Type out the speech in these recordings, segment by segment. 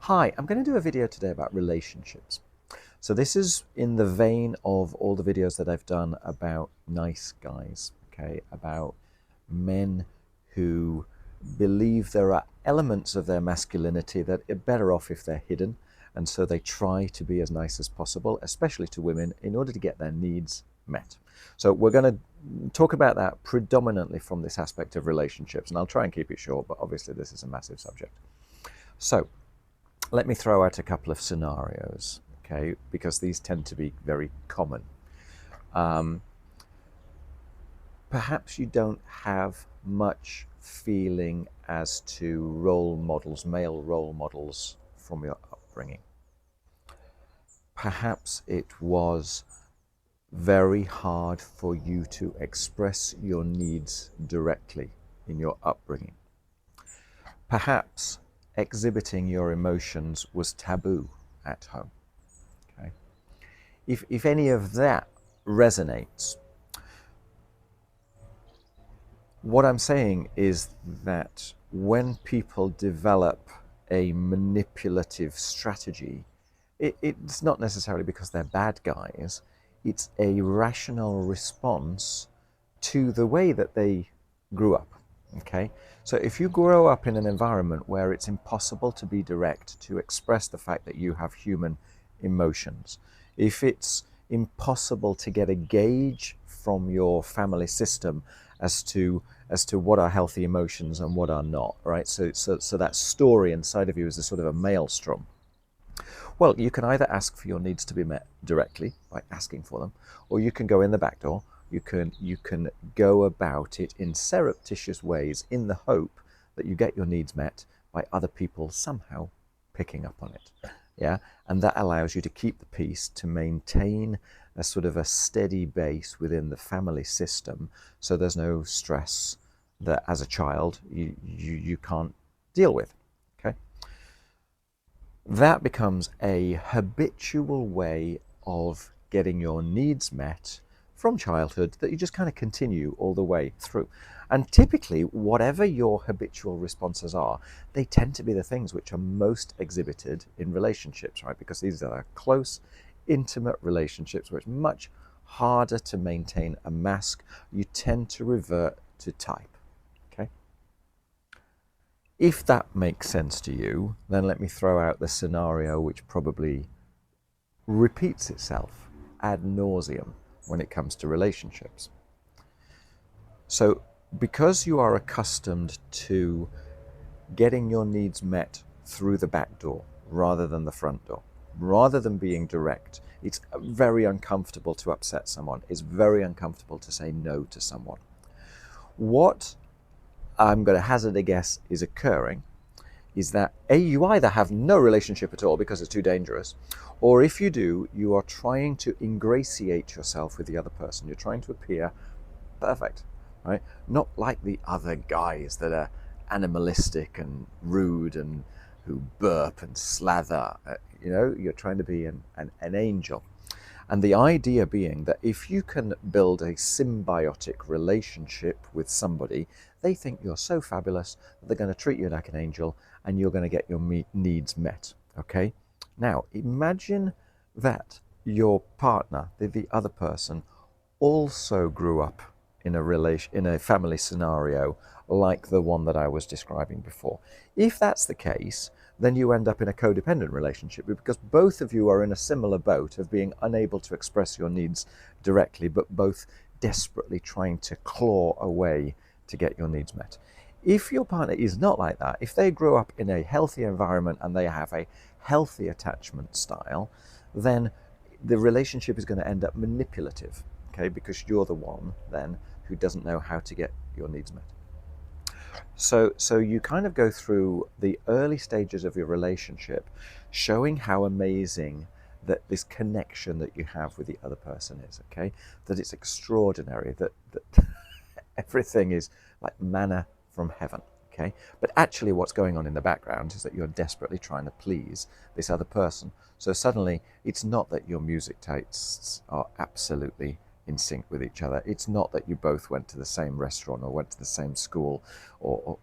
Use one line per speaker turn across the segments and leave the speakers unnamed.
Hi, I'm going to do a video today about relationships. So this is in the vein of all the videos that I've done about nice guys, okay, about men who believe there are elements of their masculinity that are better off if they're hidden, and so they try to be as nice as possible, especially to women, in order to get their needs met. So we're going to talk about that predominantly from this aspect of relationships, and I'll try and keep it short, but obviously this is a massive subject. So let me throw out a couple of scenarios, okay, because these tend to be very common. Perhaps you don't have much feeling as to role models, male role models from your upbringing. Perhaps it was very hard for you to express your needs directly in your upbringing. Perhaps exhibiting your emotions was taboo at home. Okay? If any of that resonates, what I'm saying is that when people develop a manipulative strategy, it's not necessarily because they're bad guys, it's a rational response to the way that they grew up. Okay, so if you grow up in an environment where it's impossible to be direct, to express the fact that you have human emotions, if it's impossible to get a gauge from your family system as to what are healthy emotions and what are not, right? So that story inside of you is a sort of a maelstrom. Well, you can either ask for your needs to be met directly by asking for them, or you can go in the back door. You can go about it in surreptitious ways in the hope that you get your needs met by other people somehow picking up on it. Yeah, and that allows you to keep the peace, to maintain a sort of a steady base within the family system, so there's no stress that as a child you can't deal with. Okay, that becomes a habitual way of getting your needs met from childhood that you just kind of continue all the way through. And typically, whatever your habitual responses are, they tend to be the things which are most exhibited in relationships, right? Because these are close, intimate relationships where it's much harder to maintain a mask. You tend to revert to type. Okay. If that makes sense to you, then let me throw out the scenario which probably repeats itself ad nauseum when it comes to relationships. So, because you are accustomed to getting your needs met through the back door rather than the front door, rather than being direct, it's very uncomfortable to upset someone. It's very uncomfortable to say no to someone. What I'm going to hazard a guess is occurring is that you either have no relationship at all because it's too dangerous, or if you do, you are trying to ingratiate yourself with the other person. You're trying to appear perfect, right? Not like the other guys that are animalistic and rude and who burp and slather. You're trying to be an angel. And the idea being that if you can build a symbiotic relationship with somebody, they think you're so fabulous that they're going to treat you like an angel and you're going to get your needs met. Okay? Now, imagine that your partner, the other person, also grew up in a family scenario like the one that I was describing before. If that's the case, then you end up in a codependent relationship because both of you are in a similar boat of being unable to express your needs directly, but both desperately trying to claw away to get your needs met. If your partner is not like that, if they grew up in a healthy environment and they have a healthy attachment style, then the relationship is going to end up manipulative, okay, because you're the one then who doesn't know how to get your needs met. So you kind of go through the early stages of your relationship showing how amazing that this connection that you have with the other person is, okay? That it's extraordinary, that everything is like manna from heaven, okay? But actually what's going on in the background is that you're desperately trying to please this other person. So suddenly it's not that your music tastes are absolutely in sync with each other. It's not that you both went to the same restaurant or went to the same school or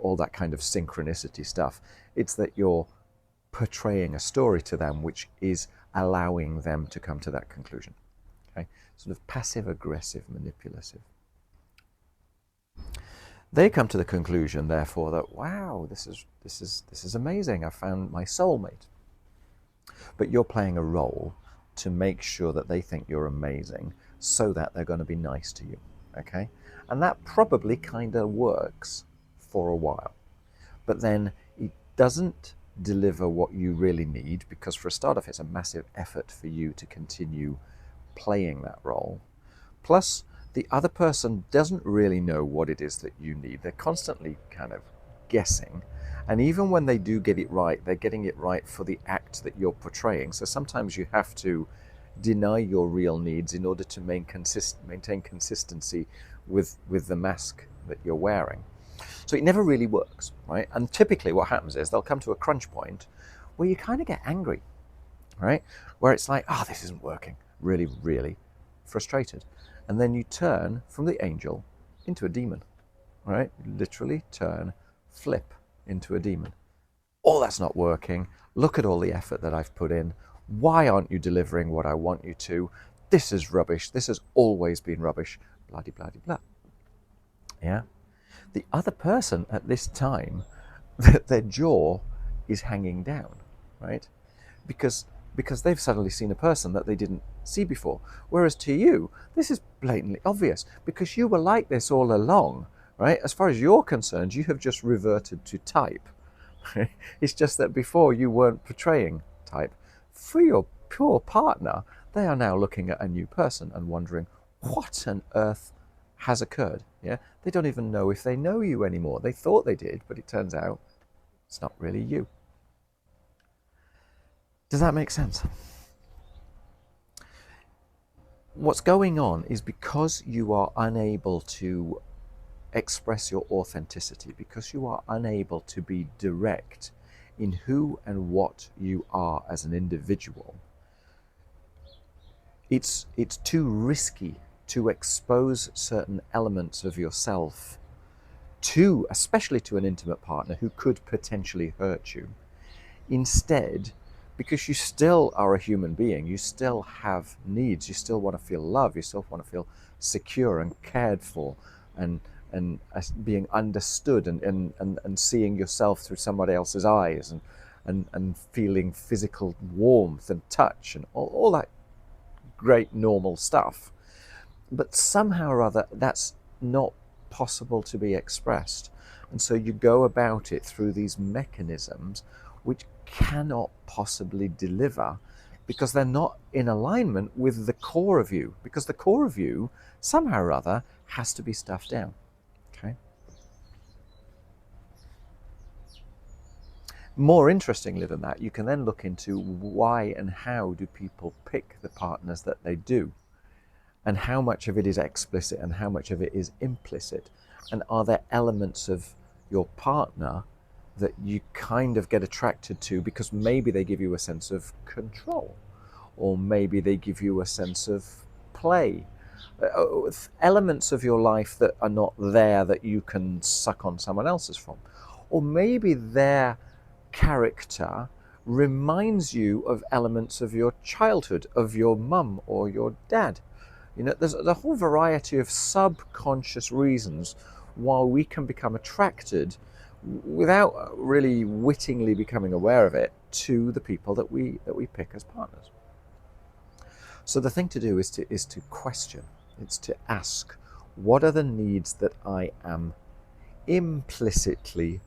all that kind of synchronicity stuff. It's that you're portraying a story to them which is allowing them to come to that conclusion. Okay? Sort of passive-aggressive manipulative. They come to the conclusion, therefore, that wow, this is amazing. I found my soulmate. But you're playing a role to make sure that they think you're amazing, so that they're going to be nice to you. Okay, and that probably kind of works for a while, but then it doesn't deliver what you really need, because for a start off, it's a massive effort for you to continue playing that role. Plus, the other person doesn't really know what it is that you need. They're constantly kind of guessing. And even when they do get it right, they're getting it right for the act that you're portraying. So sometimes you have to deny your real needs in order to maintain consistency with the mask that you're wearing. So it never really works, right? And typically what happens is they'll come to a crunch point where you kind of get angry, right? Where it's like, oh, this isn't working. Really, really frustrated. And then you turn from the angel into a demon, right? You literally flip into a demon. Oh, that's not working. Look at all the effort that I've put in. Why aren't you delivering what I want you to? This is rubbish. This has always been rubbish. Blah, de, blah, de, blah. Yeah. The other person at this time, their jaw is hanging down, right? Because they've suddenly seen a person that they didn't see before. Whereas to you, this is blatantly obvious, because you were like this all along, right? As far as you're concerned, you have just reverted to type. It's just that before you weren't portraying type. For your poor partner, they are now looking at a new person and wondering, what on earth has occurred? Yeah, they don't even know if they know you anymore. They thought they did, but it turns out it's not really you. Does that make sense? What's going on is because you are unable to express your authenticity, because you are unable to be direct in who and what you are as an individual, it's too risky to expose certain elements of yourself to, especially to an intimate partner who could potentially hurt you. Instead, because you still are a human being, you still have needs, you still want to feel love, you still want to feel secure and cared for, and being understood, and seeing yourself through somebody else's eyes, and feeling physical warmth and touch and all that great normal stuff. But somehow or other, that's not possible to be expressed. And so you go about it through these mechanisms which cannot possibly deliver, because they're not in alignment with the core of you, because the core of you somehow or other has to be stuffed down. Okay. More interestingly than that, you can then look into why and how do people pick the partners that they do, and how much of it is explicit and how much of it is implicit, and are there elements of your partner that you kind of get attracted to because maybe they give you a sense of control, or maybe they give you a sense of play, elements of your life that are not there that you can suck on someone else's from, or maybe their character reminds you of elements of your childhood, of your mum or your dad. You know, there's a whole variety of subconscious reasons why we can become attracted, without really wittingly becoming aware of it, to the people that we pick as partners. So the thing to do is to question. It's to ask, what are the needs that I am implicitly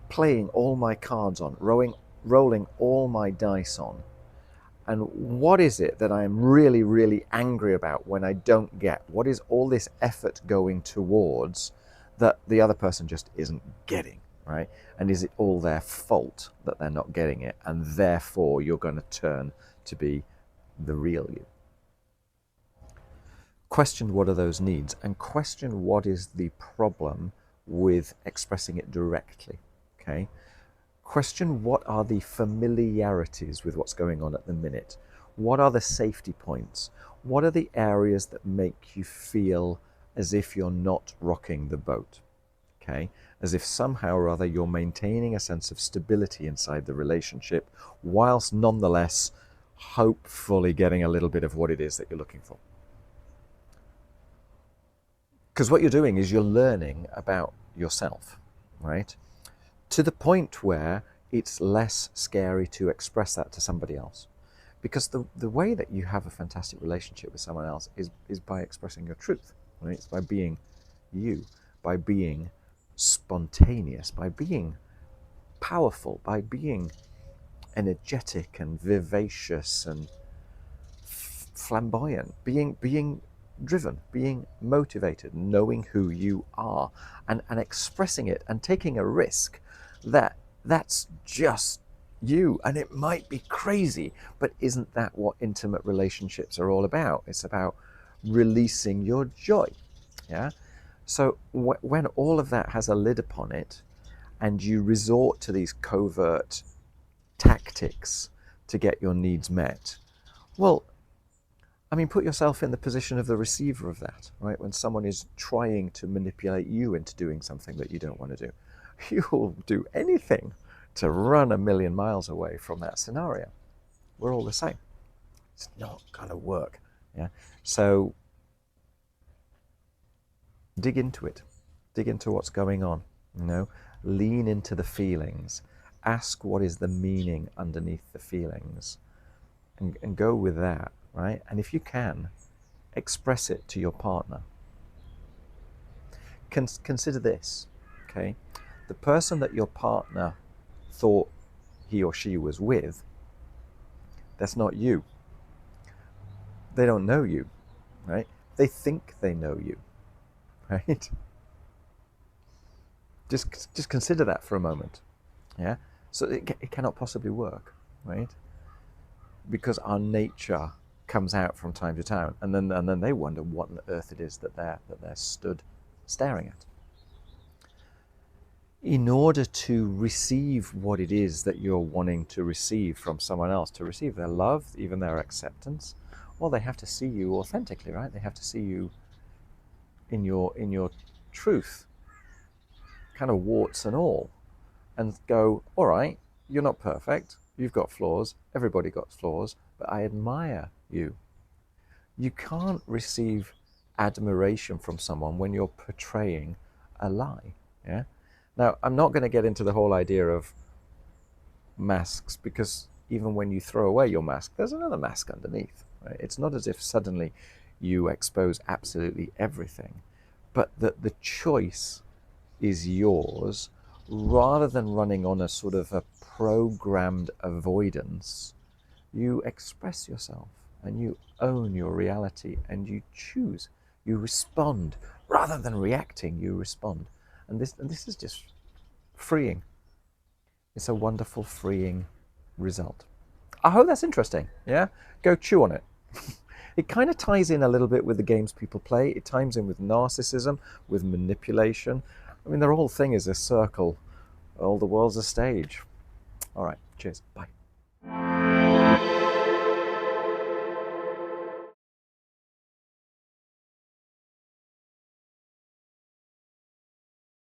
playing all my cards on, rolling all my dice on? And what is it that I am really, really angry about when I don't get? What is all this effort going towards that the other person just isn't getting, right? And is it all their fault that they're not getting it? And therefore you're going to turn to be the real you. Question what are those needs, and question what is the problem with expressing it directly, okay? Question what are the familiarities with what's going on at the minute? What are the safety points? What are the areas that make you feel as if you're not rocking the boat? okay? As if somehow or other you're maintaining a sense of stability inside the relationship, whilst nonetheless hopefully getting a little bit of what it is that you're looking for. Because what you're doing is you're learning about yourself, right? To the point where it's less scary to express that to somebody else. Because the way that you have a fantastic relationship with someone else is by expressing your truth, right? It's by being you, by being spontaneous, by being powerful, by being energetic and vivacious and flamboyant, being driven, being motivated, knowing who you are, and expressing it and taking a risk that's just you. And it might be crazy, but isn't that what intimate relationships are all about? It's about releasing your joy. Yeah. So when all of that has a lid upon it, and you resort to these covert tactics to get your needs met, well, I mean, put yourself in the position of the receiver of that, right? When someone is trying to manipulate you into doing something that you don't want to do, you'll do anything to run a million miles away from that scenario. We're all the same. It's not going to work. Yeah. So dig into it. Dig into what's going on. You know, lean into the feelings. Ask what is the meaning underneath the feelings, and go with that, right? And if you can, express it to your partner. Consider this, okay? The person that your partner thought he or she was with, that's not you. They don't know you, right? They think they know you, right? Just consider that for a moment, yeah? So it cannot possibly work, right? Because our nature comes out from time to time, and then they wonder what on earth it is that they're stood staring at. In order to receive what it is that you're wanting to receive from someone else, to receive their love, even their acceptance, well, they have to see you authentically, right? They have to see you in your truth, kind of warts and all, and go, all right, you're not perfect, you've got flaws, everybody got flaws, but I admire you. You can't receive admiration from someone when you're portraying a lie, yeah? Now, I'm not going to get into the whole idea of masks, because even when you throw away your mask, there's another mask underneath, right? It's not as if suddenly you expose absolutely everything, but that the choice is yours, rather than running on a sort of a programmed avoidance. You express yourself and you own your reality and you choose, you respond. Rather than reacting, you respond. And this is just freeing. It's a wonderful freeing result. I hope that's interesting. Yeah, go chew on it. It kind of ties in a little bit with the games people play. It ties in with narcissism, with manipulation. I mean, the whole thing is a circle. All the world's a stage. All right, cheers. Bye.